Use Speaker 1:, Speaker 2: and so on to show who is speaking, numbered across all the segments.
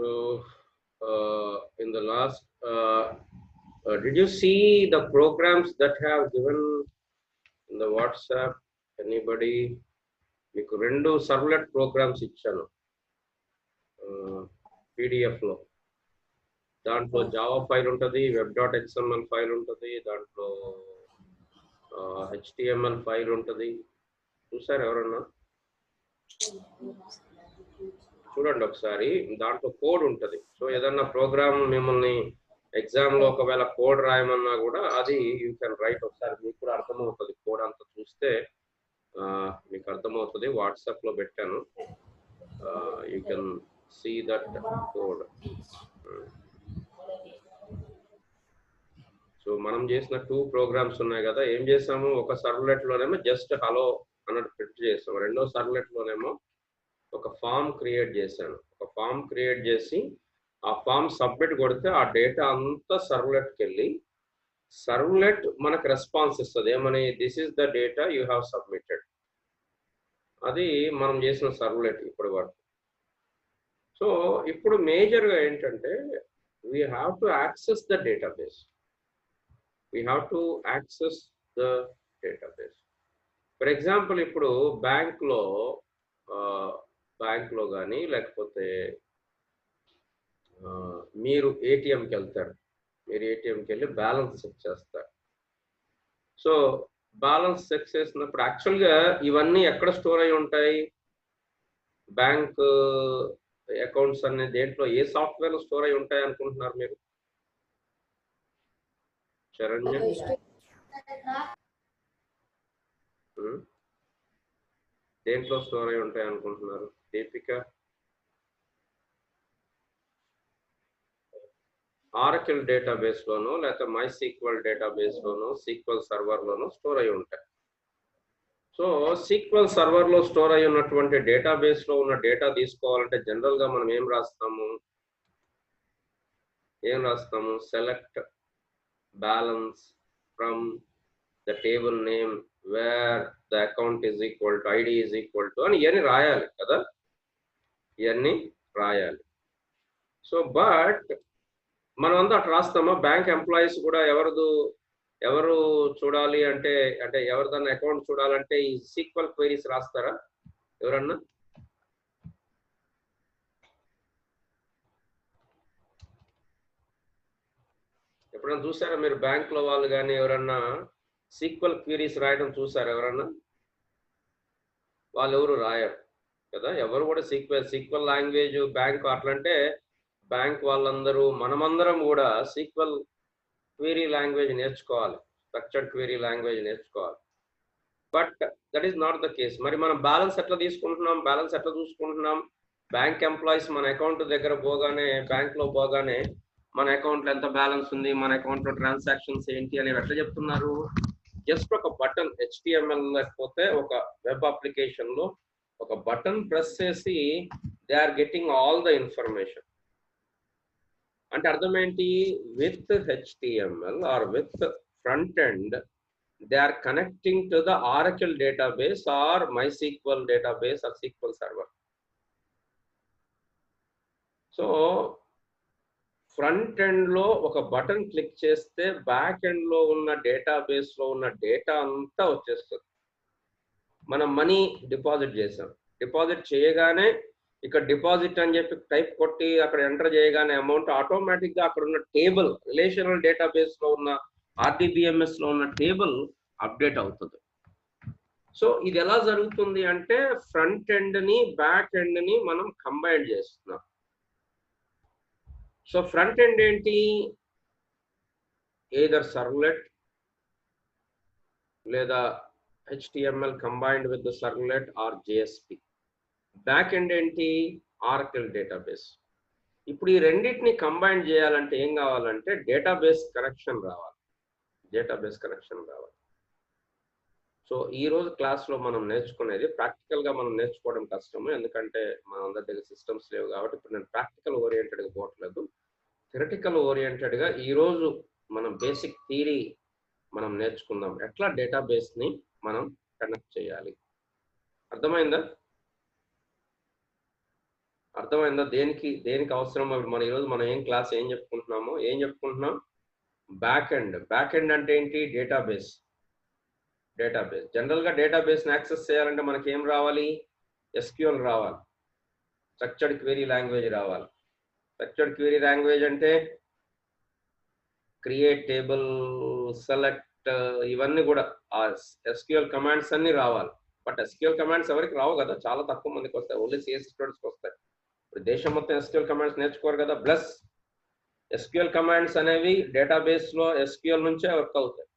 Speaker 1: So, in the last, did you see the programs that have given in the WhatsApp? Anybody? మీకు రెండు servlet programmes ఇచ్చాను పీడిఎఫ్లో. దాంట్లో Java file ఉంటుంది, web.xml file ఉంటుంది, దాంట్లో HTML file ఉంటుంది. చూసారు ఎవరన్నా? చూడండి ఒకసారి, దాంట్లో కోడ్ ఉంటుంది. సో ఏదన్నా ప్రోగ్రామ్ మిమ్మల్ని ఎగ్జామ్లో ఒకవేళ కోడ్ రాయమన్నా కూడా అది యూ కెన్ రైట్. ఒకసారి మీకు కూడా అర్థమవుతుంది, కోడ్ అంతా చూస్తే మీకు అర్థమవుతుంది. వాట్సాప్లో పెట్టాను, you can see that code. So మనం చేసిన 2 ప్రోగ్రామ్స్ ఉన్నాయి కదా, ఏం చేసాము, ఒక సర్వ్లెట్లోనేమో జస్ట్ హలో అన్నట్టు ప్రింట్ చేసాము, రెండో సర్వ్లెట్లోనేమో ఒక ఫామ్ క్రియేట్ చేశాను. ఒక ఫామ్ క్రియేట్ చేసి ఆ ఫామ్ సబ్మిట్ కొడితే ఆ డేటా అంతా సర్వ్లెట్కి వెళ్ళి సర్వ్లెట్ మనకు రెస్పాన్స్ ఇస్తుంది, ఏమని, this is the data you have submitted. అది మనం చేసిన సర్వ్లెట్ ఇప్పటి వరకు. సో ఇప్పుడు మేజర్గా ఏంటంటే we have to access the database. We have to access the database. For example ఇప్పుడు బ్యాంక్లో కానీ లేకపోతే మీరు ఏటీఎంకి వెళ్తారు, మీరు ఏటీఎంకి వెళ్ళి బ్యాలెన్స్ చెక్ చేస్తారు. సో బ్యాలెన్స్ చెక్ చేసినప్పుడు యాక్చువల్గా ఇవన్నీ ఎక్కడ స్టోర్ అయి ఉంటాయి? బ్యాంక్ అకౌంట్స్ అనే దేంట్లో, ఏ సాఫ్ట్వేర్లో స్టోర్ అయి ఉంటాయి అనుకుంటున్నారు మీరు? శరణ్య, దేంట్లో స్టోర్ అయి ఉంటాయి అనుకుంటున్నారు? దీపిక? ఆరకిల్ డేటాబేస్లోనో లేకపోతే MySQL డేటాబేస్లోనో సీక్వెల్ సర్వర్లోనో స్టోర్ అయి ఉంటాయి. సో సీక్వెల్ సర్వర్లో స్టోర్ అయి ఉన్నటువంటి డేటాబేస్లో ఉన్న డేటా తీసుకోవాలంటే జనరల్గా మనం ఏం రాస్తాము? Select balance from the table name wear the account is equal to ID is equal to అని ఇవన్నీ రాయాలి కదా, ఇవన్నీ రాయాలి. సో బట్ మనం అంతా అట్లా రాస్తామా? బ్యాంక్ ఎంప్లాయీస్ కూడా ఎవరు చూడాలి అంటే ఎవరిదన్నా అకౌంట్ చూడాలంటే ఈ సీక్వెల్ క్వైరీస్ రాస్తారా ఎవరన్నా? ఎప్పుడన్నా చూసారా మీరు బ్యాంక్లో వాళ్ళు కానీ ఎవరన్నా సీక్వెల్ క్వైరీస్ రాయడం చూసారా ఎవరన్నా? వాళ్ళు ఎవరు రాయరు కదా. ఎవరు కూడా సీక్వెల్ లాంగ్వేజ్ బ్యాంక్ అట్లంటే బ్యాంక్ వాళ్ళందరూ మనమందరం కూడా సీక్వెల్ క్వెరీ లాంగ్వేజ్ నేర్చుకోవాలి, స్ట్రక్చర్డ్ క్వెరీ లాంగ్వేజ్ నేర్చుకోవాలి. But that is not the case. మరి మనం బ్యాలెన్స్ ఎట్లా తీసుకుంటున్నాం, బ్యాలెన్స్ ఎట్లా చూసుకుంటున్నాం? బ్యాంక్ ఎంప్లాయీస్ మన అకౌంట్ దగ్గర పోగానే, బ్యాంక్లో పోగానే మన అకౌంట్లో ఎంత బ్యాలెన్స్ ఉంది, మన అకౌంట్లో ట్రాన్సాక్షన్స్ ఏంటి అనేవి ఎట్లా చెప్తున్నారు? జస్ట్ ఒక బటన్, HTML లేకపోతే ఒక వెబ్ అప్లికేషన్లో ఒక బటన్ ప్రెస్ చేసి they are getting all the information. అంటే అర్థం ఏంటి? With HTML or with front end they are connecting to the Oracle database or MySQL database or SQL server. So front end లో ఒక button click చేస్తే back end లో ఉన్న database లో ఉన్న డేటా అంతా వచ్చేస్తుంది. మనం మనీ డిపాజిట్ చేసాం, డిపాజిట్ చేయగానే ఇక్కడ డిపాజిట్ అని చెప్పి టైప్ కొట్టి అక్కడ ఎంటర్ చేయగానే అమౌంట్ ఆటోమేటిక్ గా అక్కడ ఉన్న టేబుల్, రిలేషనల్ డేటాబేస్ లో ఉన్న RDBMS లో ఉన్న టేబుల్ అప్డేట్ అవుతుంది. సో ఇది ఎలా జరుగుతుంది అంటే ఫ్రంట్ ఎండ్ ని బ్యాక్ ఎండ్ ని మనం కంబైన్ చేస్తున్నాం. సో ఫ్రంట్ ఎండ్ ఏంటి? either సర్వ్లెట్ లేదా HTML combined with the servlet or JSP. Back end ఏంటి? Oracle database. ఇప్పుడు ఈ రెండింటిని కంబైన్ చేయాలంటే ఏం కావాలంటే డేటాబేస్ కనెక్షన్ రావాలి. సో ఈ రోజు క్లాస్లో మనం నేర్చుకునేది ప్రాక్టికల్గా మనం నేర్చుకోవడం కష్టము, ఎందుకంటే మన అందరి దగ్గర సిస్టమ్స్ లేవు కాబట్టి ఇప్పుడు నేను ప్రాక్టికల్ ఓరియంటెడ్గా పోవట్లేదు. థియరిటికల్ ఓరియంటెడ్గా ఈరోజు మనం బేసిక్ థియరీ మనం నేర్చుకుందాం, ఎట్లా డేటాబేస్ని మనం కనెక్ట్ చేయాలి. అర్థమైందా? అర్థమైందా? దేనికి అవసరం? మన ఈరోజు మనం ఏం చెప్పుకుంటున్నాం? బ్యాక్ ఎండ్ అంటే ఏంటి? డేటాబేస్. జనరల్ గా డేటాబేస్ ని యాక్సెస్ చేయాలంటే మనకి ఏం రావాలి? SQL రావాలి, స్ట్రక్చర్డ్ క్వెరీ లాంగ్వేజ్ రావాలి. స్ట్రక్చర్డ్ క్వెరీ లాంగ్వేజ్ అంటే క్రియేట్ టేబుల్, సెలెక్ట్, ఇవన్నీ కూడా ఆ SQL కమాండ్స్ అన్ని రావాలి. బట్ SQL కమాండ్స్ ఎవరికి రావు కదా, చాలా తక్కువ మందికి వస్తాయి, ఓన్లీ CS స్టూడెంట్స్కి వస్తాయి. ఇప్పుడు దేశం మొత్తం SQL కమాండ్స్ నేర్చుకోరు కదా. ప్లస్ SQL కమాండ్స్ అనేవి డేటాబేస్ లో SQL నుంచే వర్క్ అవుతాయి.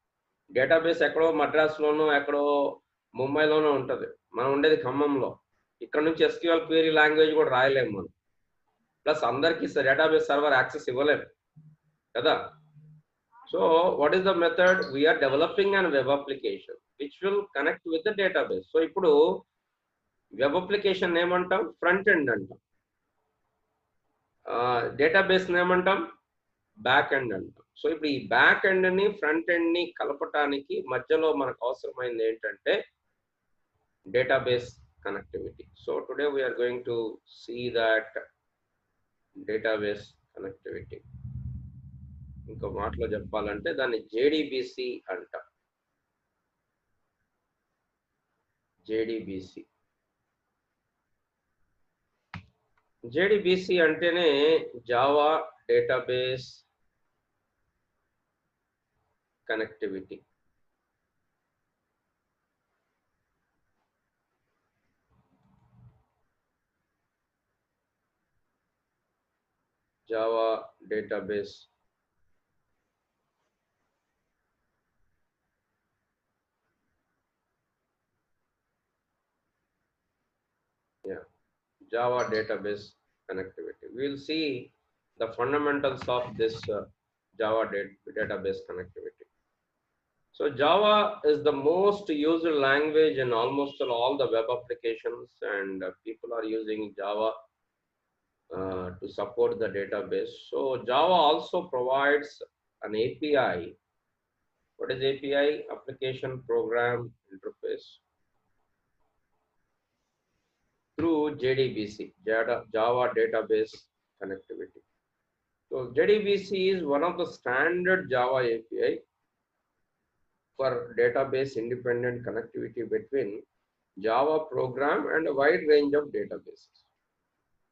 Speaker 1: డేటాబేస్ ఎక్కడో మద్రాసులోనో ఎక్కడో ముంబైలోనో ఉంటుంది, మనం ఉండేది ఖమ్మంలో. ఇక్కడ నుంచి SQL క్వెరీ లాంగ్వేజ్ కూడా రాయలేము మనం. ప్లస్ అందరికీ డేటాబేస్ సర్వర్ యాక్సెస్ ఇవ్వలేము కదా. So what is the method? We're developing an web application which will connect with the database. So ఇప్పుడు వెబ్ అప్లికేషన్ ఏమంటాం? ఫ్రంట్ ఎండ్ అంటాం. డేటాబేస్ ఏమంటాం? బ్యాక్ ఎండ్ అంటాం. సో ఇప్పుడు ఈ బ్యాక్ ఎండ్ ని ఫ్రంట్ ఎండ్ ని కలపటానికి మధ్యలో మనకు అవసరమైంది ఏంటంటే database connectivity. So today we're going to see that database connectivity. ఇంకో మాటలో చెప్పాలంటే దాన్ని JDBC అంటాం. JDBC అంటేనే Java database connectivity. Java database Java database connectivity. We'll see the fundamentals of this Java database connectivity. So Java is the most used language in almost all the web applications, and people are using Java to support the database. So Java also provides an API. What is API? Application Program Interface. Through JDBC, Java Database Connectivity. So JDBC is one of the standard Java API for database independent connectivity between Java program and a wide range of databases.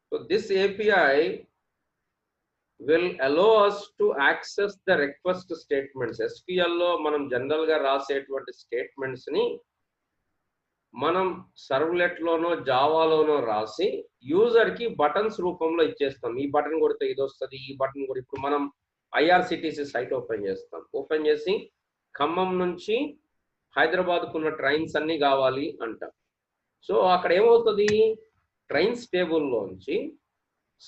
Speaker 1: So this API will allow us to access the request statements. SQL lo manam general ga raseటువంటి statements ni మనం servlet లోనో జావాలోనో రాసి user కి buttons రూపంలో ఇచ్చేస్తాం. ఈ button కొడితే ఇది వస్తుంది, ఈ బటన్ కూడా. ఇప్పుడు మనం IRCTC సైట్ ఓపెన్ చేస్తాం. ఓపెన్ చేసి ఖమ్మం నుంచి హైదరాబాద్కు ఉన్న ట్రైన్స్ అన్ని కావాలి అంటాం. సో అక్కడ ఏమవుతుంది? ట్రైన్స్ టేబుల్లోంచి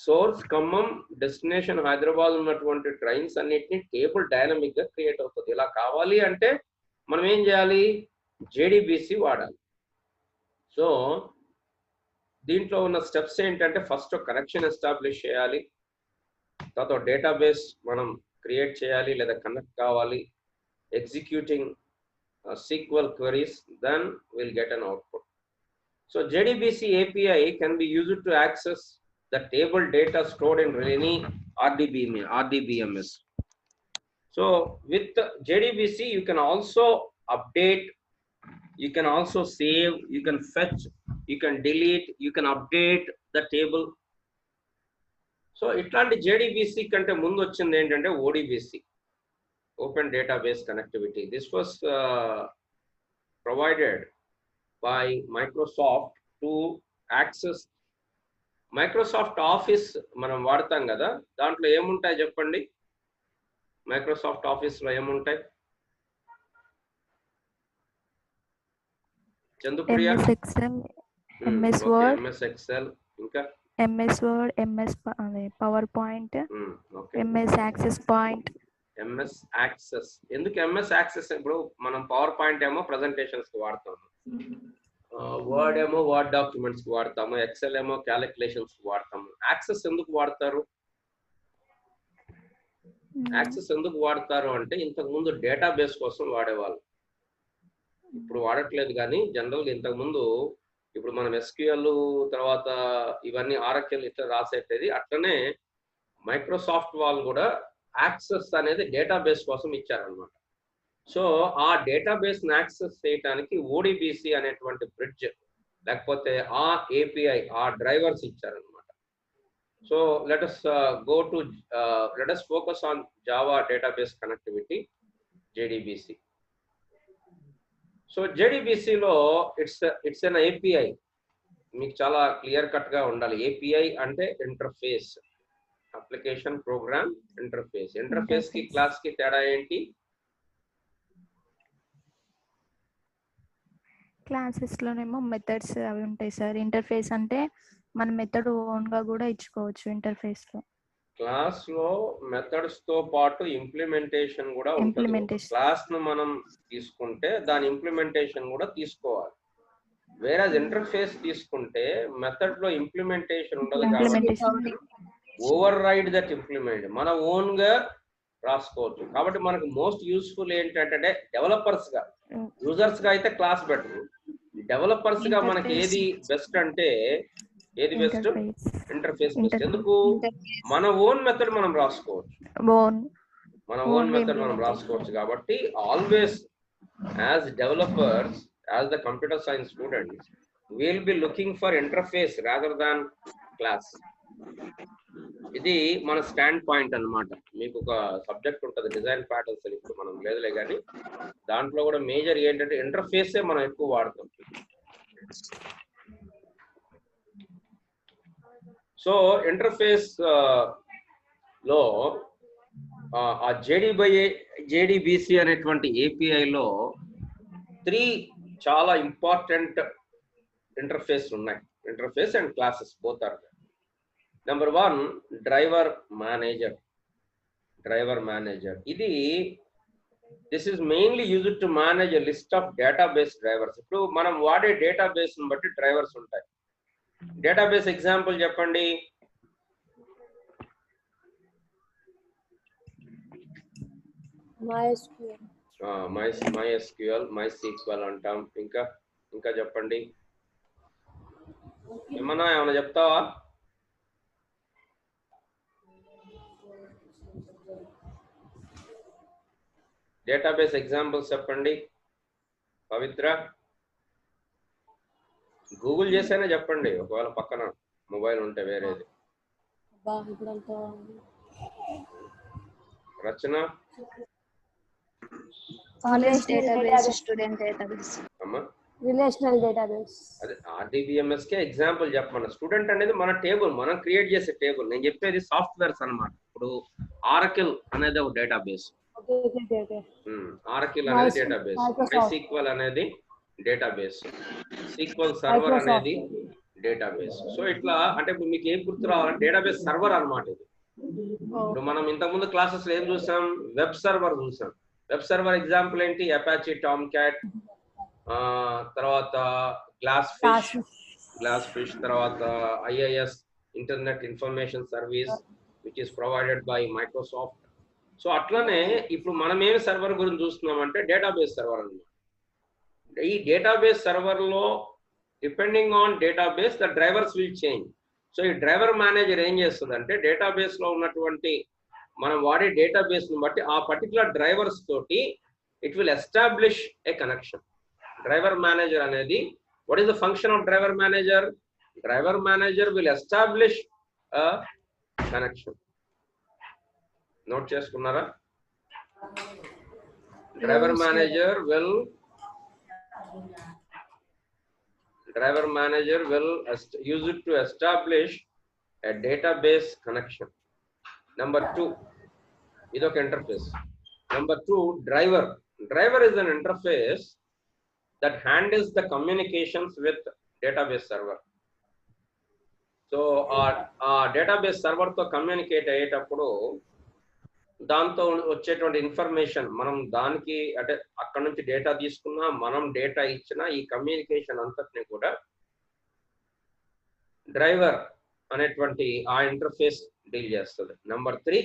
Speaker 1: సోర్స్ ఖమ్మం, డెస్టినేషన్ హైదరాబాద్ ఉన్నటువంటి ట్రైన్స్ అన్నిటిని టేబుల్ డైనమిక్ గా క్రియేట్ అవుతుంది. ఇలా కావాలి అంటే మనం ఏం చేయాలి? JDBC వాడాలి. సో దీంట్లో ఉన్న స్టెప్స్ ఏంటంటే ఫస్ట్ కనెక్షన్ ఎస్టాబ్లిష్ చేయాలి, తర్వాత డేటాబేస్ మనం క్రియేట్ చేయాలి లేదా కనెక్ట్ కావాలి, executing SQL queries, then we'll get an output. So JDBC API can be used to access the table data stored in any RDBMS. So with JDBC you can also update, you can also save, you can fetch, you can delete, you can update the table. So ఇట్లాంటి JDBC కంటే ముందు వచ్చింది ఏంటంటే ODBC, Open Database Connectivity. This was provided by Microsoft to access Microsoft Office. మనం వాడతాం కదా, దాంట్లో ఏముంటాయి చెప్పండి? మైక్రోసాఫ్ట్ ఆఫీస్ లో ఏముంటాయి? Chandupriya?
Speaker 2: MS Word,
Speaker 1: MS Excel, ఇంకా
Speaker 2: MS Word, MS PowerPoint, MS Access Point.
Speaker 1: MS Access. ఎందుకు MS Access? ఇప్పుడు మనం పవర్ పాయింట్ ఏమో ప్రజెంటేషన్స్ కి వాడతాము, వర్డ్ ఏమో వర్డ్ డాక్యుమెంట్స్ కి వాడతాము, ఎక్సెల్ ఏమో క్యాలిక్యులేషన్స్ కి వాడతాము. యాక్సెస్ ఎందుకు వాడతారు? యాక్సెస్ ఎందుకు వాడతారు అంటే ఇంతకు ముందు డేటాబేస్ కోసం వాడేవాళ్ళు, ఇప్పుడు వాడట్లేదు. కానీ జనరల్గా ఇంతకు ముందు ఇప్పుడు మనం SQL తర్వాత ఇవన్నీ ఆర్ఎక్ఎల్ ఇట్లా రాసేటది అట్లనే మైక్రోసాఫ్ట్ వాళ్ళు కూడా యాక్సెస్ అనేది డేటాబేస్ కోసం ఇచ్చారనమాట. సో ఆ డేటాబేస్ యాక్సెస్ చేయడానికి ODBC అనేటువంటి బ్రిడ్జ్ లేకపోతే ఆ API ఆ డ్రైవర్స్ ఇచ్చారనమాట. So let us focus on Java database connectivity, JDBC. So JDBC లో ఇట్స్ an API. మీకు చాలా క్లియర్ కట్ గా ఉండాలి. API అంటే interface, application program interface. Interface కి క్లాస్ కి తేడా ఏంటి?
Speaker 2: క్లాసెస్ లోనేమో మెథడ్స్ అవి ఉంటాయి సార్. ఇంటర్ఫేస్ అంటే మన మెథడ్ ఓన్ గా కూడా ఇచ్చుకోవచ్చు ఇంటర్ఫేస్ లో.
Speaker 1: క్లాస్ లో మెథడ్స్ తో పాటు ఇంప్లిమెంటేషన్ కూడా ఉంటుంది. క్లాస్ ను మనం తీసుకుంటే దాని ఇంప్లిమెంటేషన్ కూడా తీసుకోవాలి. వేరే ఇంటర్ఫేస్ తీసుకుంటే మెథడ్ లో ఇంప్లిమెంటేషన్ ఉండదు కాబట్టి ఓవర్ రైడ్ దట్ ఇంప్లిమెంట్ మన ఓన్ గా రాసుకోవచ్చు. కాబట్టి మనకు మోస్ట్ యూస్ఫుల్ ఏంటంటే డెవలపర్స్ గా, యూజర్స్ గా అయితే క్లాస్ బెటర్. డెవలపర్స్ గా మనకి ఏది బెస్ట్ అంటే ఏది బెస్ట్? Interface best. ఎందుకు? మన ఓన్ మెథడ్ మనం రాసుకోవచ్చు. మన ఓన్ మెథడ్ మనం రాసుకోవచ్చు కాబట్టి always as developers, as the computer science students, will be looking for interface rather than class. ఇది మన స్టాండ్ పాయింట్ అన్నమాట. మీకు ఒక సబ్జెక్ట్ ఉంటుంది డిజైన్ ప్యాటర్న్స్ అని, ఇప్పుడు మనం లేదులే కానీ దాంట్లో కూడా మేజర్ ఏంటంటే ఇంటర్ఫేసే మనం ఎక్కువ వాడతాం. సో ఇంటర్ఫేస్ లో ఆ JDBC అనేటువంటి API లో 3 చాలా ఇంపార్టెంట్ ఇంటర్ఫేస్ ఉన్నాయి. Interface and classes both are. Number 1 driver manager. ఇది this is mainly used to manage a list of database drivers. ఇప్పుడు మనం వాడే డేటాబేస్ ని బట్టి డ్రైవర్స్ ఉంటాయి. డేటాబేస్ ఎగ్జాంపుల్ చెప్పండి. MySQL, MySQL అంటాం. ఇంకా చెప్పండి. ఏమన్నా చెప్తావా? డేటాబేస్ ఎగ్జాంపుల్స్ చెప్పండి పవిత్ర. గూగుల్ చేసేనే చెప్పండి, ఒకవేళ పక్కన మొబైల్ ఉంటే వేరేది. రచన
Speaker 3: రిలేషనల్ డేటాబేస్.
Speaker 1: అదే RDBMS కే ఎగ్జాంపుల్ చెప్పమన్న. స్టూడెంట్ అనేది మన టేబుల్, మనం క్రియేట్ చేసే టేబుల్. నేను చెప్పేది సాఫ్ట్వేర్స్ అన్నమాట. ఇప్పుడు ఆరకిల్ అనేది ఒక డేటాబేస్, ఆరకిల్ అనేది డేటాబేస్, MySQL అనేది డేటాబేస్, SQL సర్వర్ అనేది డేటాబేస్. సో ఇట్లా అంటే ఇప్పుడు మీకు ఏం గుర్తు రావాలంటే డేటాబేస్ సర్వర్ అన్నమాట ఇది. ఇప్పుడు మనం ఇంతకుముందు క్లాసెస్ లో ఏం చూసాం? వెబ్ సర్వర్ చూసాం. వెబ్ సర్వర్ ఎగ్జాంపుల్ ఏంటి? అపాచీ, టామ్క్యాట్, తర్వాత గ్లాస్ ఫిష్, తర్వాత IIS, internet information service, which is provided by Microsoft. So అట్లనే ఇప్పుడు మనం ఏమి సర్వర్ గురించి చూస్తున్నామంటే డేటాబేస్ సర్వర్ అన్నమాట. ఈ డేటాబేస్ సర్వర్ లో depending on database the drivers will change. So ఈ డ్రైవర్ మేనేజర్ ఏం చేస్తుందంటే డేటాబేస్ లో ఉన్నటువంటి మనం వాడే డేటాబేస్ ని బట్టి ఆ పర్టికులర్ డ్రైవర్స్ తోటి it will establish a connection. Driver manager అనేది, what is the function of driver manager? Driver manager will establish a connection. Note చేసుకున్నారా? Driver manager will use it to establish a database connection. Number 2, idoka interface. Number 2, driver is an interface that handles the communications with database server. So our database server తో communicate అయ్యేటప్పుడు దాంతో వచ్చేటువంటి information మనం దానికి అంటే అక్కడ నుంచి data తీసుకున్నా, మనం డేటా ఇచ్చినా, ఈ కమ్యూనికేషన్ అంతటిని కూడా డ్రైవర్ అనేటువంటి ఆ ఇంటర్ఫేస్ డీల్ చేస్తుంది. Number 3,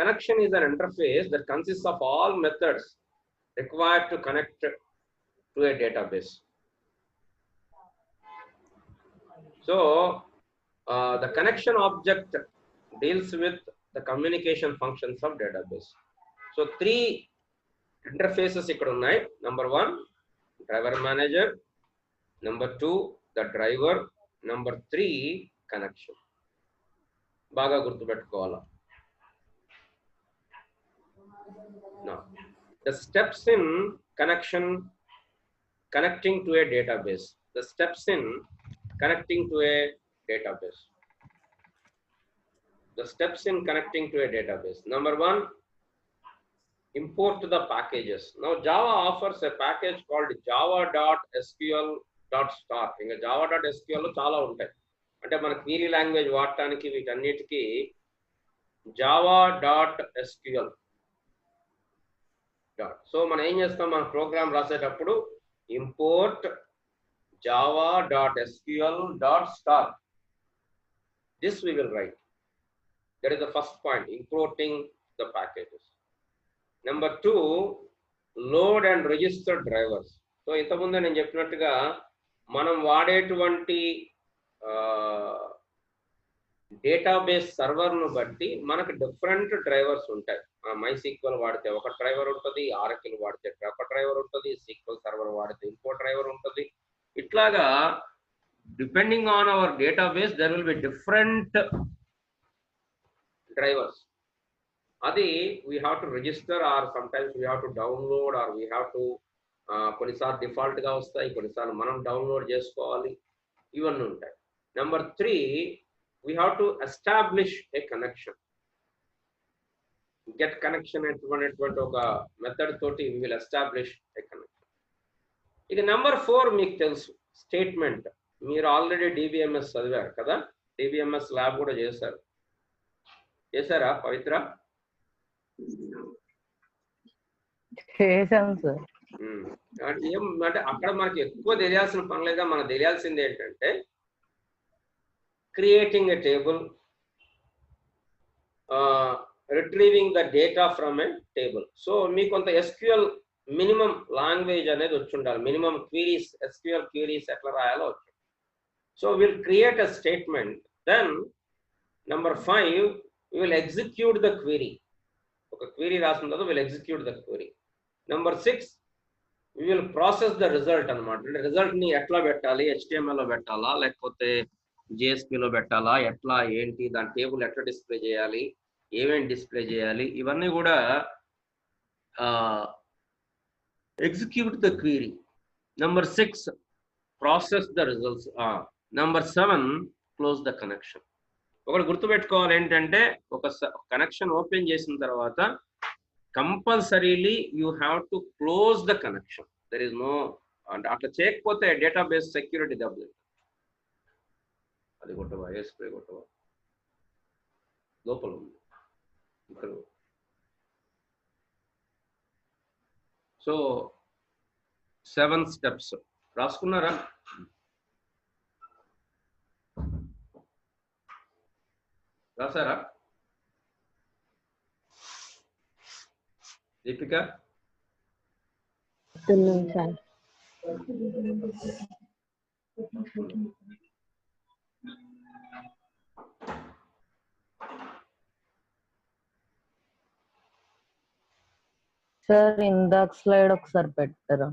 Speaker 1: connection is an interface that consist of all methods required to connect to A database. So the connection object deals with the communication functions of database. So three interfaces ఇక్కడ ఉన్నాయి. Number 1 driver manager, number 2 the driver, number 3 connection. బాగా గుర్తుపెట్టుకోవాలా. Now the steps in connecting to a database. The steps in connecting to a database. The steps in connecting to a database. Number 1, import the packages. Now Java offers a package called java.sql.start. ఇంకా java.sql లో చాలా ఉంటాయి. అంటే మన క్వీరీ language వాడటానికి వీటన్నిటికీ java.sql. So మనం ఏం చేస్తాం, మన ప్రోగ్రామ్ రాసేటప్పుడు import java.sql.start. This we will write. That is the first point, importing the packages. Number 2, load and register drivers. So ఇంతకుముందు నేను చెప్పినట్టుగా మనం వాడేటువంటి డేటాబేస్ సర్వర్ను బట్టి మనకు డిఫరెంట్ డ్రైవర్స్ ఉంటాయి. MySQL వాడితే ఒక డ్రైవర్ ఉంటుంది, Oracle వాడితే ఒక డ్రైవర్ ఉంటుంది, SQL సర్వర్ వాడితే ఇంకో డ్రైవర్ ఉంటుంది. ఇట్లాగా depending on our database there will be different drivers. అది we have to register or sometimes we have to download or we have to కొన్నిసార్లు డిఫాల్ట్గా వస్తాయి, కొన్నిసార్లు మనం డౌన్లోడ్ చేసుకోవాలి, ఇవన్నీ ఉంటాయి. Number 3, we have to establish a connection. Get connection అనేటువంటి ఒక మెథడ్ తోటి we will establish a connection. ఇక నెంబర్ 4 మీకు తెలుసు, స్టేట్మెంట్. మీరు ఆల్రెడీ డిబిఎంఎస్ చదివారు కదా, డిబిఎంఎస్ ల్యాబ్ కూడా చేశారా పవిత్ర? అంటే అక్కడ మనకి ఎక్కువ తెలియాల్సిన పని లేదా, మనకు తెలియాల్సింది ఏంటంటే creating a table, retrieving the data from a table. So మీకు కొంత ఎస్క్యూఎల్ మినిమం లాంగ్వేజ్ అనేది వచ్చి ఉండాలి, మినిమం క్వీరీస్, ఎస్క్యూఎల్ క్వీరీస్ ఎట్లా రాయాలో వచ్చు. So will create a statement. Then number 5, we will execute the query. ఒక క్వీరీ రాసిన తర్వాత will execute the query. Number 6, we will process the result అన్నమాట. అంటే రిజల్ట్ ని ఎట్లా పెట్టాలి, HTML లో పెట్టాలా లేకపోతే JSP లో పెట్టాలా, ఎట్లా ఏంటి, దాని టేబుల్ ఎట్లా డిస్ప్లే చేయాలి, ఏమేమి డిస్ప్లే చేయాలి, ఇవన్నీ కూడా execute the query. Number 6, process the results. Number 7, close the connection. ఒకటి గుర్తుపెట్టుకోవాలి ఏంటంటే, ఒక కనెక్షన్ ఓపెన్ చేసిన తర్వాత compulsorily you have to close the connection. There is no, అంటే అట్లా చేయకపోతే డేటాబేస్ సెక్యూరిటీ దెబ్బతింటుంది. అది కొట్టవా, ఏ స్ప్రే కొట్టవా, లోపల ఉంది ఇక్కడ. సో 7 స్టెప్స్ రాసుకున్నారా? రాసారా దీపిక?
Speaker 4: సార్ ఇందాక స్లైడ్ ఒకసారి పెట్టారా?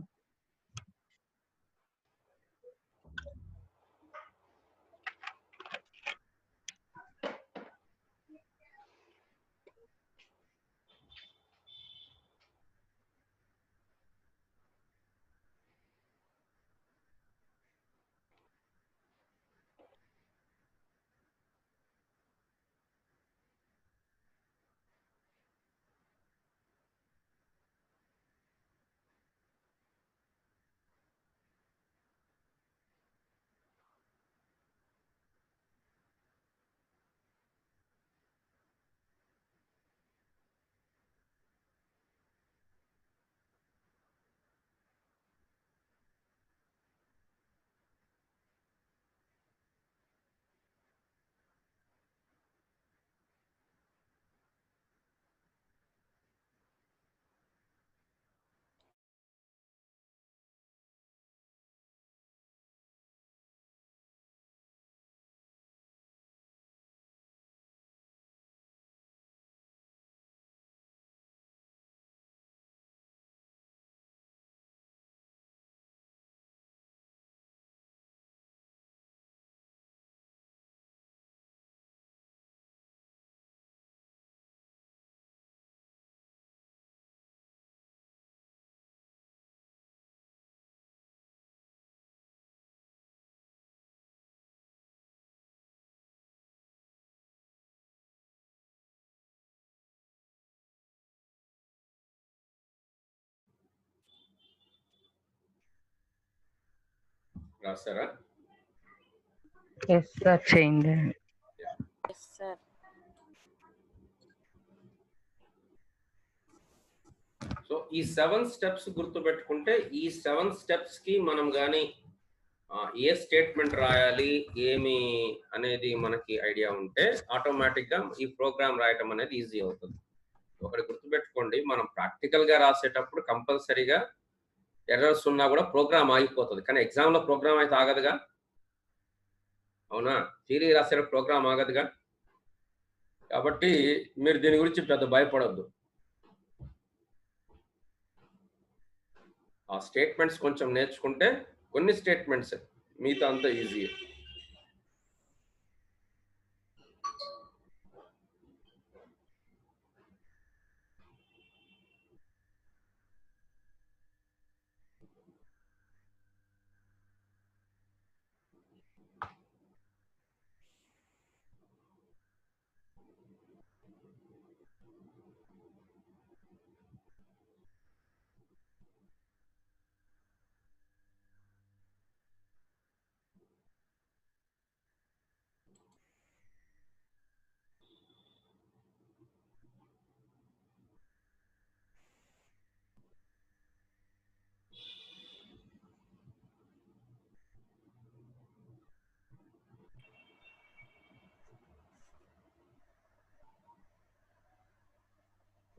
Speaker 1: రాస్తారా?
Speaker 4: Yes sir change.
Speaker 5: Yes, sir.
Speaker 1: So ఈ 7 స్టెప్స్ గుర్తుపెట్టుకుంటే ఈ 7 స్టెప్స్ కి మనం కానీ ఏ స్టేట్మెంట్ రాయాలి ఏమి అనేది మనకి ఐడియా ఉంటే ఆటోమేటిక్ గా ఈ ప్రోగ్రామ్ రాయటం అనేది ఈజీ అవుతుంది. ఒకటి గుర్తుపెట్టుకోండి, మనం ప్రాక్టికల్ గా రాసేటప్పుడు కంపల్సరీగా ఎర్రర్స్ ఉన్నా కూడా ప్రోగ్రామ్ ఆగిపోతుంది. కానీ ఎగ్జామ్ లో ప్రోగ్రామ్ అయితే ఆగదుగా, అవునా? థియరీ రాసేటప్పుడు ప్రోగ్రామ్ ఆగదుగా. కాబట్టి మీరు దీని గురించి పెద్ద భయపడొద్దు. ఆ స్టేట్మెంట్స్ కొంచెం నేర్చుకుంటే కొన్ని స్టేట్మెంట్స్ మిగతా అంతా easy.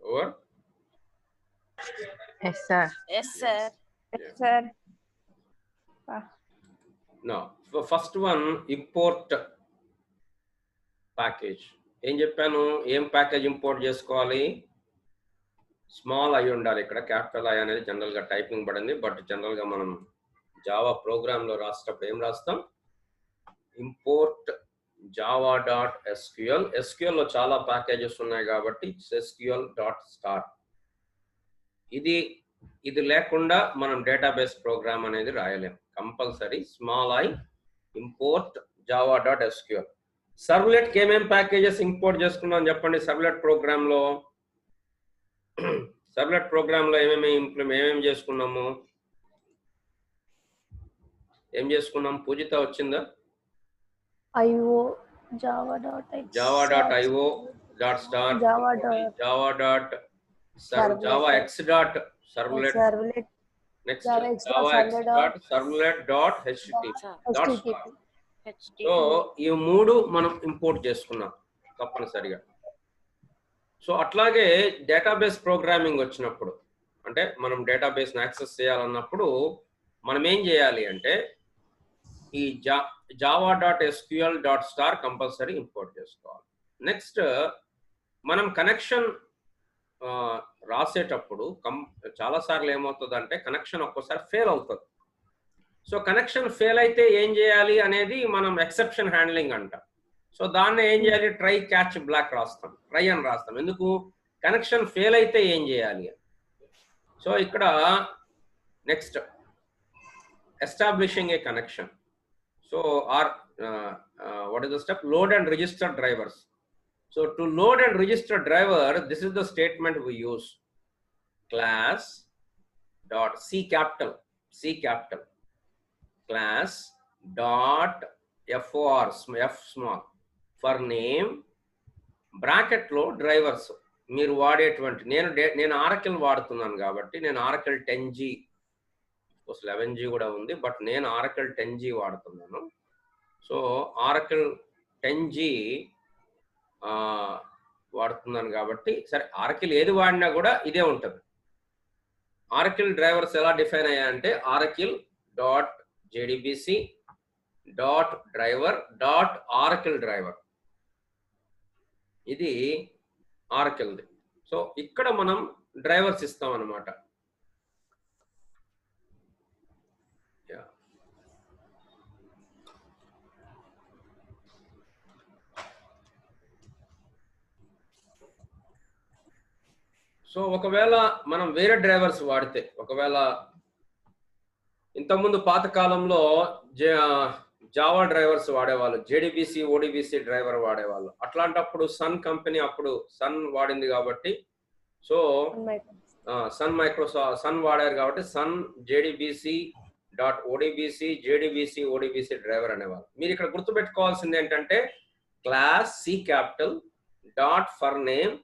Speaker 1: Over.
Speaker 4: Yes sir.
Speaker 5: Yes, sir.
Speaker 3: Sir.
Speaker 1: No first one import package. ఏం చెప్పాను? ఏం ప్యాకేజ్ ఇంపోర్ట్ చేసుకోవాలి? స్మాల్ ఐ ఉండాలి. ఇక్కడ క్యాపిటల్ ఐ అనేది జనరల్ గా టైపింగ్ పడింది, బట్ జనరల్ గా మనం జావా ప్రోగ్రామ్ లో రాసేటప్పుడు ఏం రాస్తాం? Import java.sql. SQL లో చాలా ప్యాకేజెస్ ఉన్నాయి కాబట్టి sql.star. ఇది లేకుండా మనం డేటాబేస్ ప్రోగ్రామ్ అనేది రాయలేం. Compulsory small I import java.sql. Servlet కి ఏమేం ప్యాకేజెస్ ఇంపోర్ట్ చేసుకున్నాం చెప్పండి. సర్వ్లెట్ ప్రోగ్రామ్ లో ఏమేమి చేసుకున్నాము? ఏం చేసుకున్నాం? పూజిత వచ్చిందా?
Speaker 3: IO java.x
Speaker 1: java.io.star java.x.servlet next javax.servlet.html. So ఈ మూడు మనం ఇంపోర్ట్ చేసుకున్నాం తప్పనిసరిగా. సో అట్లాగే డేటాబేస్ ప్రోగ్రామింగ్ వచ్చినప్పుడు, అంటే మనం డేటాబేస్ యాక్సెస్ చేయాలన్నప్పుడు మనం ఏం చేయాలి అంటే ఈ java.sql.star కంపల్సరీ ఇంపోర్ట్ చేసుకోవాలి. నెక్స్ట్ మనం కనెక్షన్ రాసేటప్పుడు చాలాసార్లు ఏమవుతుందంటే కనెక్షన్ ఒక్కోసారి ఫెయిల్ అవుతుంది. సో కనెక్షన్ ఫెయిల్ అయితే ఏం చేయాలి అనేది మనం ఎక్సెప్షన్ హ్యాండ్లింగ్ అంటాం. సో దాన్ని ఏం చేయాలి? ట్రై క్యాచ్ బ్లాక్ రాస్తాం, ట్రై అని రాస్తాం. ఎందుకు? కనెక్షన్ ఫెయిల్ అయితే ఏం చేయాలి అని. సో ఇక్కడ next establishing a connection. So what is the step? Load and register drivers. So to load and register driver, this is the statement we use. Class dot C capital class dot for f small for name bracket లో drivers మీరు వాడేటువంటి నేను Oracle వాడుతున్నాను కాబట్టి నేను Oracle 10G 11G కూడా ఉంది, but నేను ఆరకిల్ 10G వాడుతున్నాను. సో ఆరకిల్ 10G వాడుతున్నాను కాబట్టి సరే ఆరకిల్ ఏది వాడినా కూడా ఇదే ఉంటుంది. ఆరకిల్ డ్రైవర్స్ ఎలా డిఫైన్ అయ్యాయంటే Oracle dot JDBC dot driver dot Oracle driver, ఇది ఆరకిల్ది. సో ఇక్కడ మనం డ్రైవర్స్ ఇస్తాం అన్నమాట. సో ఒకవేళ మనం వేరే డ్రైవర్స్ వాడితే, ఒకవేళ ఇంతకుముందు పాతకాలంలో జావా డ్రైవర్స్ వాడేవాళ్ళు, JDBC ODBC డ్రైవర్ వాడేవాళ్ళు. అట్లాంటప్పుడు సన్ కంపెనీ అప్పుడు సన్ వాడింది కాబట్టి, సో సన్ వాడారు కాబట్టి Sun JDBC dot ODBC JDBC ODBC driver అనేవాళ్ళు. మీరు ఇక్కడ గుర్తుపెట్టుకోవాల్సింది ఏంటంటే class C capital dot for name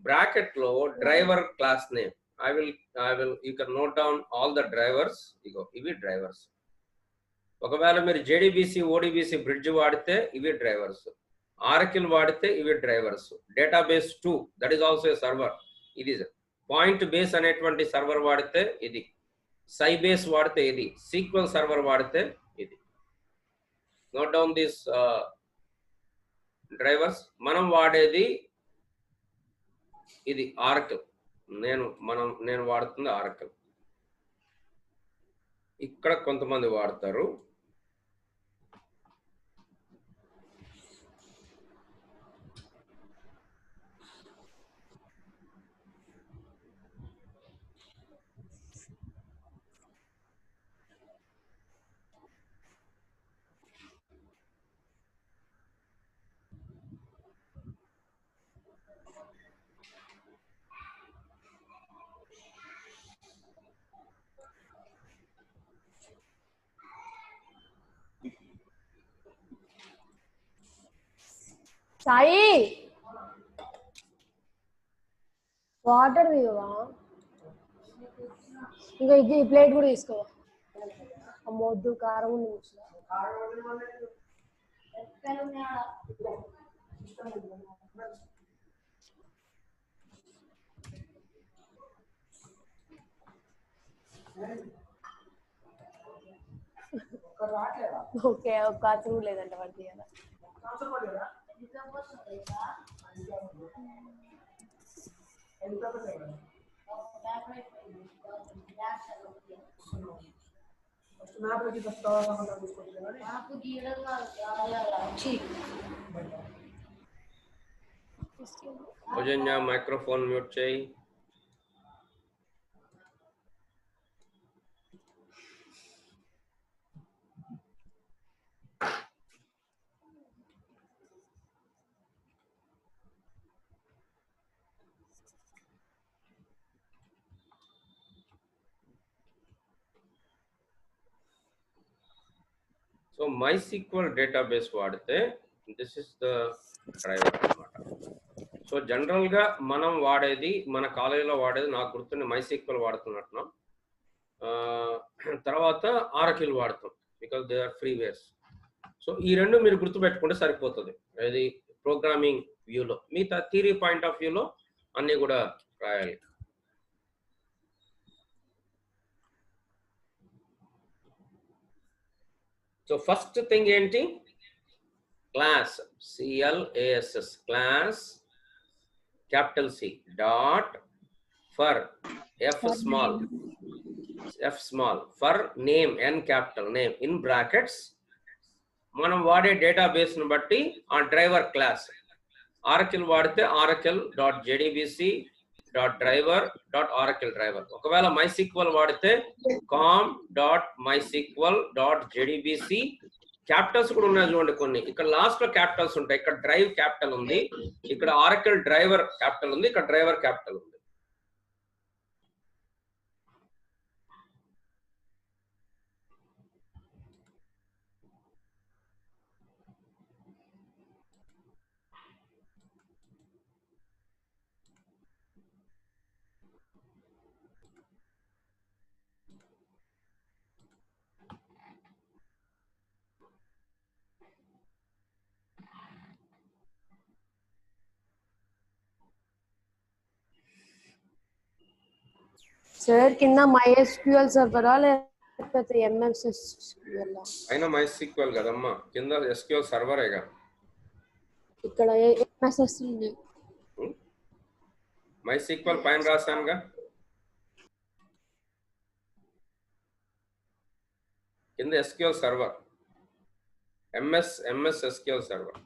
Speaker 1: bracket లో driver class name. I will you can note down all the drivers. ఇగో ఇవి డ్రైవర్స్. ఒకవేళ మీరు జేడిబిసి ఓడిబిసి బ్రిడ్జ్ వాడితే ఇవి డ్రైవర్స్, ఆరకిల్ వాడితే ఇవి drivers, database 2 that is also a server, ఇది పాయింట్ బేస్ అనేటువంటి సర్వర్ వాడితే ఇది, సైబేస్ వాడితే ఇది, సీక్వెల్ సర్వర్ వాడితే ఇది. Note down this drivers. మనం వాడేది ఇది ఆరకిల్. నేను వాడుతుంది ఆరకిల్. ఇక్కడ కొంతమంది వాడతారు.
Speaker 3: సాయి వాటర్ తీయవా? ఇంకా ఇది ప్లేట్ కూడా తీసుకోవా? అమ్మొద్దు, కారం ఉంది. ఓకే, ఒక కాచు కూడా లేదంట వాడికి.
Speaker 1: సౌజన్య మైక్రోఫోన్ మ్యూట్ చేయి. సో MySQL డేటాబేస్ వాడితే దిస్ ఇస్ ద డ్రైవర్ అన్నమాట. సో జనరల్గా మనం వాడేది, మన కాలేజీలో వాడేది నాకు గుర్తున్న MySQL వాడుతున్నట్టున్నాం. తర్వాత ఆరకిల్ వాడతాం బికాస్ దే ఆర్ ఫ్రీవేర్స్. సో ఈ రెండు మీరు గుర్తుపెట్టుకుంటే సరిపోతుంది. అది ప్రోగ్రామింగ్ వ్యూలో. మిగతా థియరీ పాయింట్ ఆఫ్ వ్యూలో అన్నీ కూడా రాయాలి. సో ఫస్ట్ థింగ్ ఏంటి? Class, CLASS, class capital C dot for F small for name N capital name in brackets. మనం వాడే డేటాబేస్ ను బట్టి ఆ డ్రైవర్ క్లాస్. ఆరకిల్ వాడితే Oracle dot JDBC dot driver dot Oracle driver. ఒకవేళ MySQL వాడితే com dot MySQL dot JDBC. Capitals కూడా ఉన్నాయి చూడండి కొన్ని. ఇక్కడ లాస్ట్ లో క్యాపిటల్స్ ఉంటాయి. ఇక్కడ డ్రైవ్ క్యాపిటల్ ఉంది, ఇక్కడ ఆరకిల్ డ్రైవర్ క్యాపిటల్ ఉంది, ఇక్కడ డ్రైవర్ క్యాపిటల్ ఉంది.
Speaker 3: సార్ కింద MySQL సర్వరా లేకపోతే MS SQL?
Speaker 1: అయినా MySQL కదమ్మా, కింద SQL సర్వరేగా.
Speaker 3: ఇక్కడ MS ఉంది.
Speaker 1: MySQL పైన రాశానుగా. కింద SQL server, MS SQL server.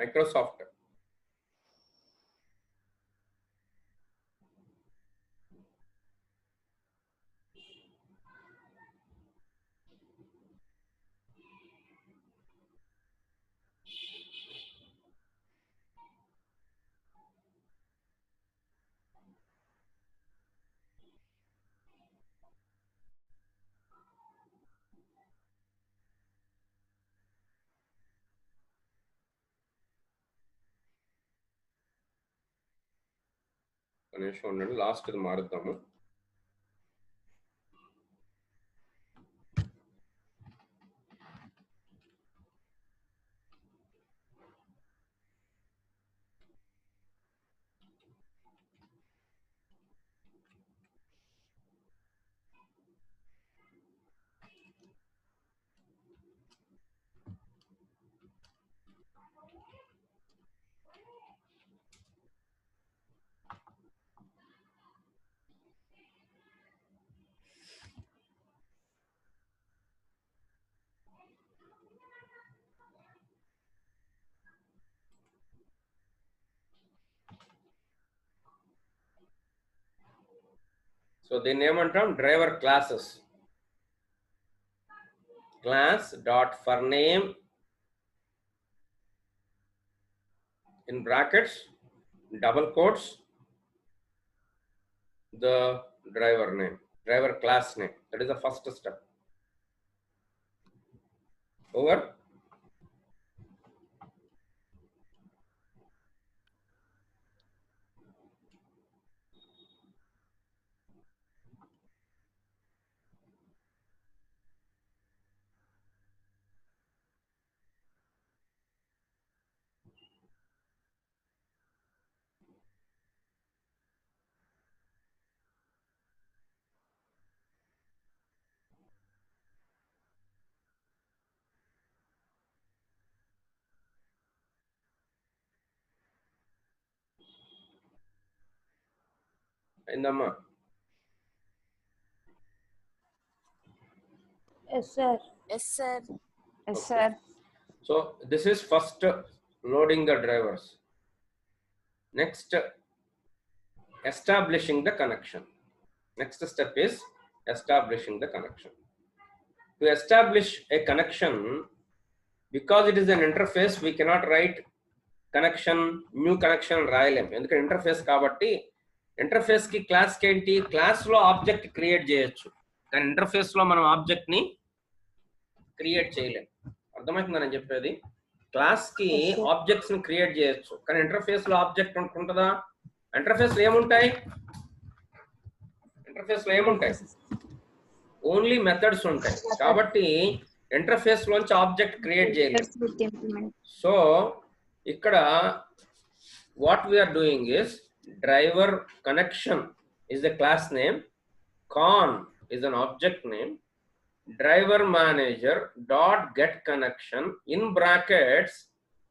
Speaker 1: Microsoft. నిమిషం ఉండండి, లాస్ట్ ఇది మారుద్దాము. సో దీన్ని ఏమంటాం, driver classes. Class dot for name in brackets, double quotes, the driver name, driver class name. That is the first step. Over. అయిందమ్మా?
Speaker 3: Yes, sir.
Speaker 5: Yes, sir.
Speaker 4: Yes, sir.
Speaker 1: So this is first loading the drivers. Next, establishing the connection. Next step is establishing the connection. To establish a connection, because it is an interface, we cannot write connection, new connection రాయలేం. ఎందుకంటే interface కాబట్టి interface కి class కి ఏంటి, class లో object create చేయొచ్చు, కానీ interface లో మనం ఆబ్జెక్ట్ ని క్రియేట్ చేయలేం. అర్థమవుతుందా నేను చెప్పేది? క్లాస్ కి ఆబ్జెక్ట్స్ ని క్రియేట్ చేయొచ్చు, కానీ ఇంటర్ఫేస్ లో ఆబ్జెక్ట్ ఉంటుందా? ఇంటర్ఫేస్ లో ఏముంటాయి? ఇంటర్ఫేస్ లో ఏముంటాయి? ఓన్లీ మెథడ్స్ ఉంటాయి. కాబట్టి ఇంటర్ఫేస్ లోంచి ఆబ్జెక్ట్ క్రియేట్ చేయలేం. సో ఇక్కడ what we are doing is driver connection is the class name, con is an object name, driver manager dot get connection in brackets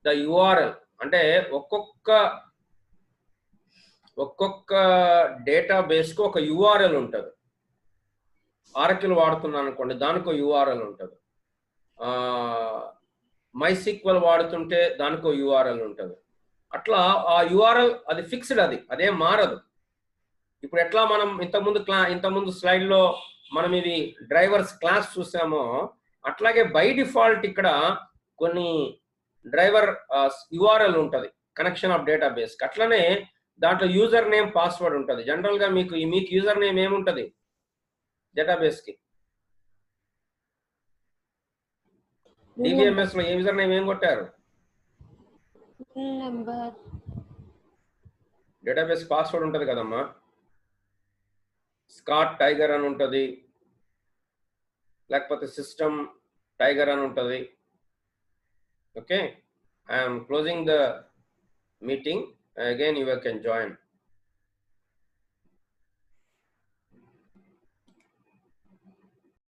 Speaker 1: the URL. అంటే ఒక్కొక్క database కు ఒక URL ఉంటుంది. Oracle వాడుతున్నాను అనుకోండి, దానికో URL ఉంటుంది. MySQL వాడుతుంటే దానికో URL ఉంటుంది. అట్లా ఆ URL అది ఫిక్స్డ్, అదేం మారదు. ఇప్పుడు ఎట్లా మనం ఇంతకుముందు స్లైడ్ లో మనం ఇది డ్రైవర్స్ క్లాస్ చూసామో, అట్లాగే బై డిఫాల్ట్ ఇక్కడ కొన్ని డ్రైవర్ URL ఉంటుంది కనెక్షన్ ఆఫ్ డేటాబేస్. అట్లనే దాంట్లో యూజర్ నేమ్, పాస్వర్డ్ ఉంటుంది. జనరల్ గా మీకు యూజర్ నేమ్ ఏముంటది డేటాబేస్ కి? DBMS లో ఏ యూజర్ నేమ్ ఏం కొట్టారు?
Speaker 3: నెంబర్.
Speaker 1: డేటాబేస్ పాస్వర్డ్ ఉంటుంది కదమ్మా, స్కాట్ టైగర్ అని ఉంటుంది, లేకపోతే సిస్టమ్ టైగర్ అని ఉంటుంది. Okay, I'm closing the meeting. Again you can join.